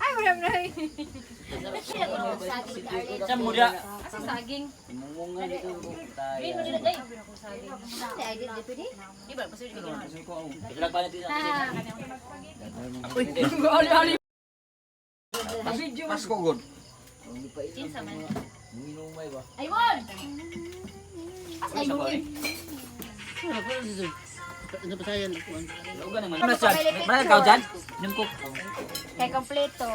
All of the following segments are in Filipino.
Ay, wala na. Sa muda. Asa saging? Imungungan dito tayo. Ay, di pwede. Ilag pa natin Uy, ali-ali. Pasko god. Kinsa man. Minumay ba? Aymon! Ay, mo. Ano pa sayan? Lugan naman. Ano sa? Mana kau jan? Nyungkuk. Kay kompleto.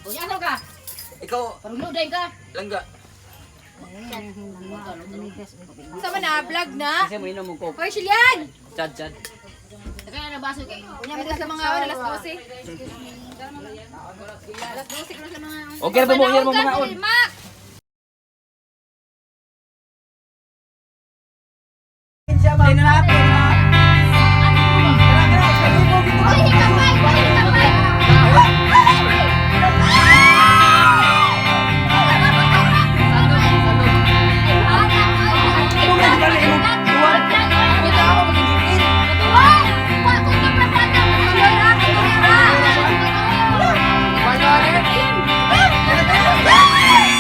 Uy, ano ka? Ikaw Parunuday ka. langga. Sama na, vlog na. Kasi mo inom mo ko. Hoy, Shilian! Chad chad. Kaya nabaso kayo. Unya sa mga alas 12. Alas 12 ko sa mga... Okay, ba mo yan mo mga on. Mak! Uy, hikapay! Uy, hikapay! Ay!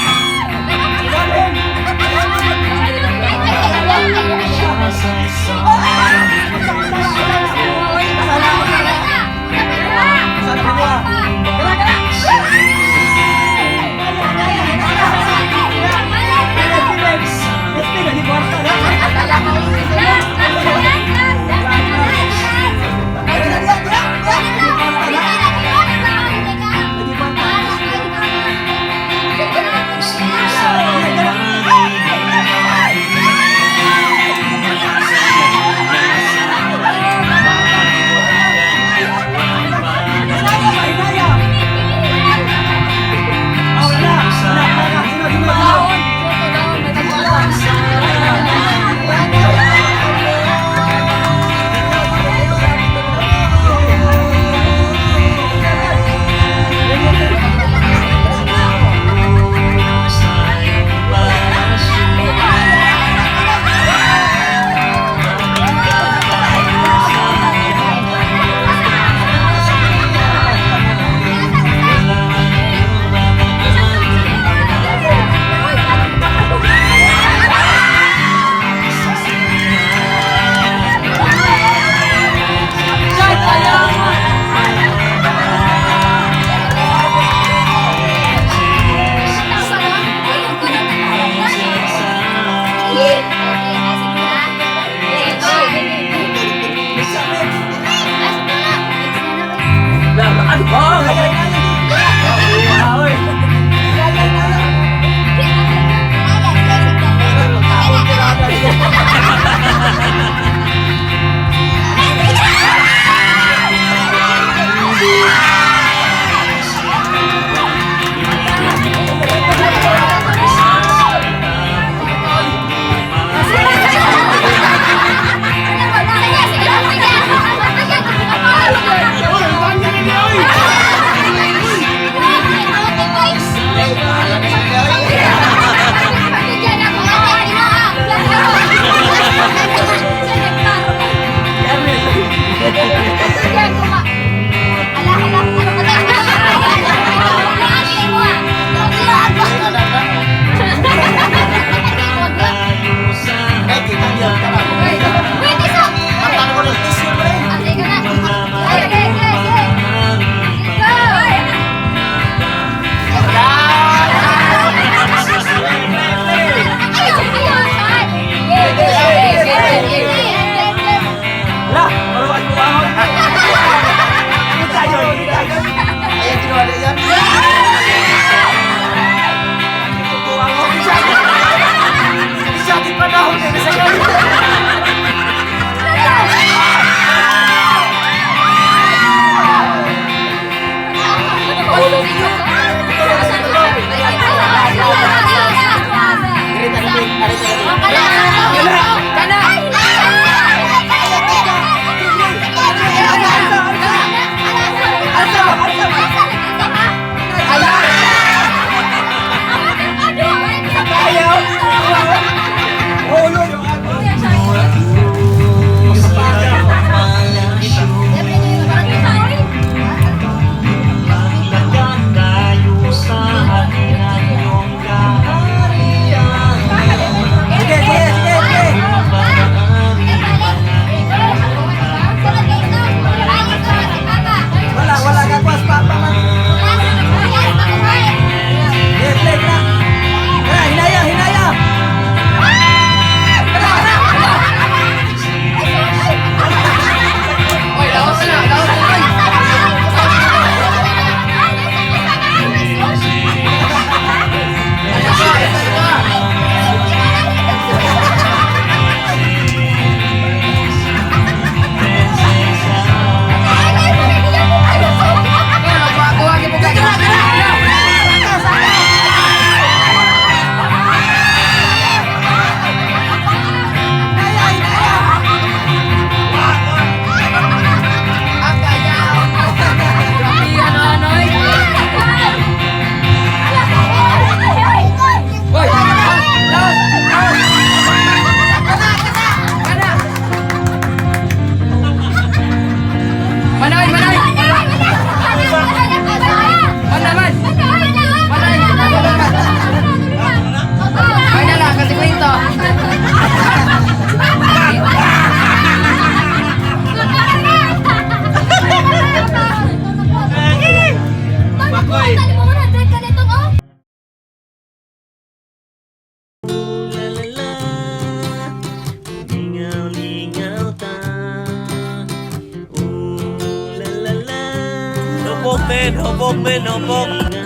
men, hubog men, hubog.